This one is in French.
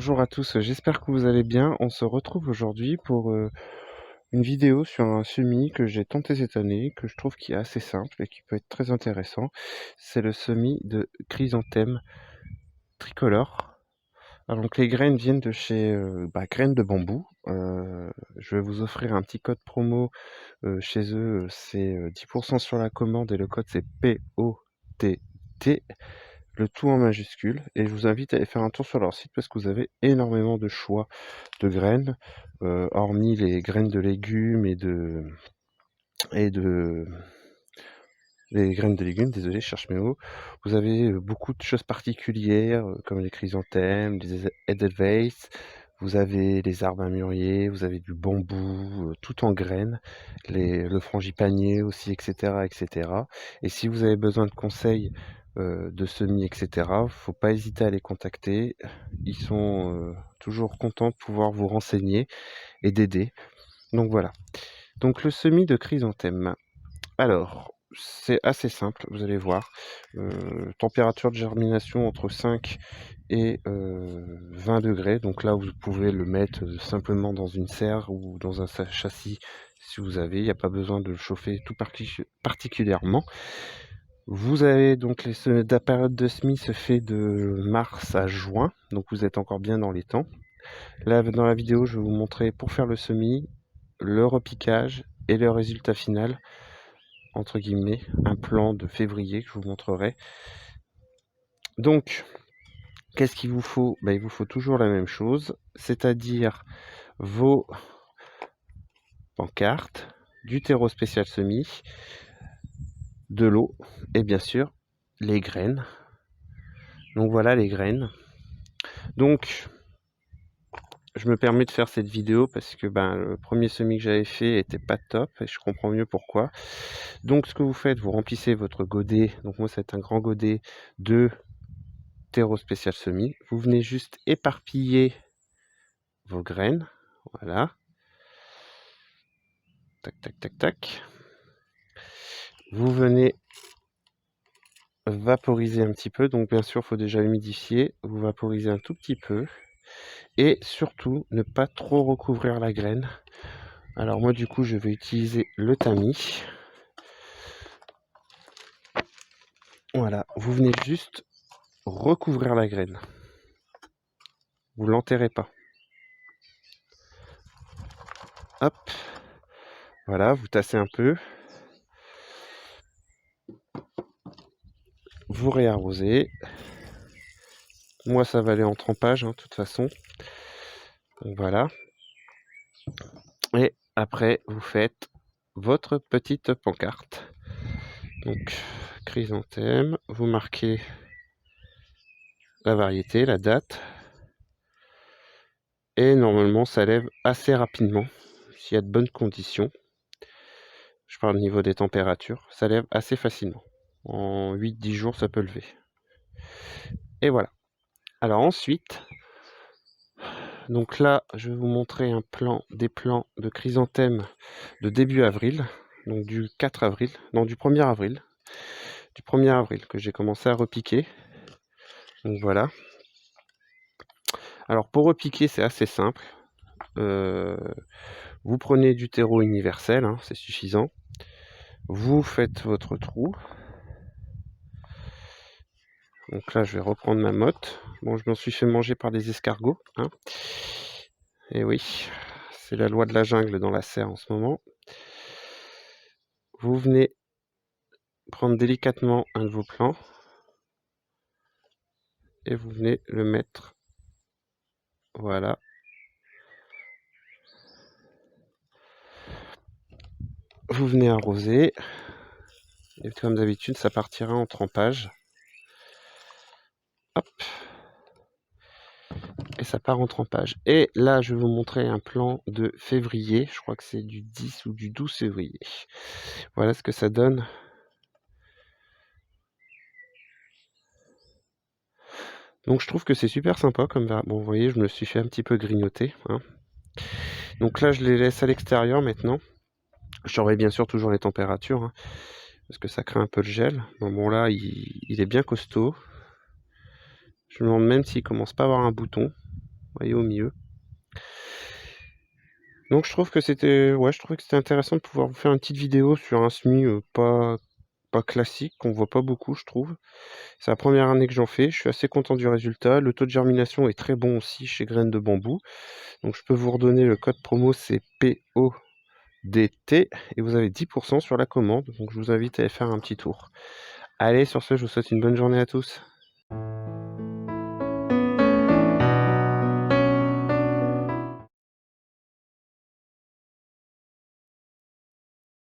Bonjour à tous, j'espère que vous allez bien. On se retrouve aujourd'hui pour une vidéo sur un semis que j'ai tenté cette année, que je trouve qui est assez simple et qui peut être très intéressant. C'est le semis de chrysanthème tricolore. Alors donc les graines viennent de chez Graines de Bambou. Je vais vous offrir un petit code promo chez eux, c'est 10% sur la commande et le code c'est POTT. Le tout en majuscule, et je vous invite à aller faire un tour sur leur site parce que vous avez énormément de choix de graines, hormis les graines de légumes et de les graines de légumes, désolé, je cherche mes mots. Vous avez beaucoup de choses particulières comme les chrysanthèmes, les edelweiss, vous avez les arbres à mûrier, vous avez du bambou, tout en graines, le frangipanier aussi, etc., etc. Et si vous avez besoin de conseils de semis, etc., faut pas hésiter à les contacter. Ils sont toujours contents de pouvoir vous renseigner et d'aider. Donc voilà. Donc le semis de chrysanthème. Alors, c'est assez simple, vous allez voir. Température de germination entre 5 et 20 degrés. Donc là, vous pouvez le mettre simplement dans une serre ou dans un châssis si vous avez. Il n'y a pas besoin de le chauffer tout particulièrement. Vous avez donc la période de semis se fait de mars à juin. Donc vous êtes encore bien dans les temps. Là, dans la vidéo, je vais vous montrer pour faire le semis, le repiquage et le résultat final, entre guillemets, un plan de février que je vous montrerai. Donc, qu'est-ce qu'il vous faut? Il vous faut toujours la même chose, c'est-à-dire vos pancartes, du terreau spécial semis, de l'eau et bien sûr les graines. Donc voilà les graines. Donc, je me permets de faire cette vidéo parce que le premier semis que j'avais fait était pas top et je comprends mieux pourquoi. Donc ce que vous faites, vous remplissez votre godet. Donc moi c'est un grand godet de terreau spécial semis. Vous venez juste éparpiller vos graines. Voilà. Tac, tac, tac, tac. Vous venez vaporiser un petit peu. Donc bien sûr, il faut déjà humidifier. Vous vaporisez un tout petit peu. Et surtout, ne pas trop recouvrir la graine. Alors moi du coup, je vais utiliser le tamis. Voilà, vous venez juste recouvrir la graine. Vous l'enterrez pas. Hop. Voilà, vous tassez un peu. Vous réarrosez. Moi, ça va aller en trempage, de toute façon. Donc voilà. Et après, vous faites votre petite pancarte. Donc, chrysanthème. Vous marquez la variété, la date. Et normalement, ça lève assez rapidement. S'il y a de bonnes conditions. Je parle au niveau des températures. Ça lève assez facilement. En 8-10 jours, ça peut lever. Et voilà. Alors ensuite, donc là, je vais vous montrer des plants de chrysanthème de début avril, donc du 4 avril, non du 1er avril, du 1er avril que j'ai commencé à repiquer. Donc voilà. Alors pour repiquer, c'est assez simple. Vous prenez du terreau universel, c'est suffisant. Vous faites votre trou. Donc là, je vais reprendre ma motte. Bon, je m'en suis fait manger par des escargots. Et oui, c'est la loi de la jungle dans la serre en ce moment. Vous venez prendre délicatement un de vos plants et vous venez le mettre, voilà. Vous venez arroser et comme d'habitude, ça partira en trempage. Hop. Et ça part en trempage. Et là, je vais vous montrer un plan de février. Je crois que c'est du 10 ou du 12 février. Voilà ce que ça donne. Donc je trouve que c'est super sympa comme bon, vous voyez, je me suis fait un petit peu grignoter. Donc là, je les laisse à l'extérieur maintenant. Je surveille bien sûr toujours les températures, parce que ça craint un peu le gel. Bon là, il est bien costaud. Je me demande même s'il commence pas à avoir un bouton. voyez, au milieu. Donc je trouve que je trouvais que c'était intéressant de pouvoir vous faire une petite vidéo sur un semis, pas classique, qu'on voit pas beaucoup, je trouve. C'est la première année que j'en fais, je suis assez content du résultat. Le taux de germination est très bon aussi chez Graines de Bambou. Donc je peux vous redonner le code promo, c'est PODT et vous avez 10 sur la commande. Donc je vous invite à aller faire un petit tour. Allez, sur ce, je vous souhaite une bonne journée à tous.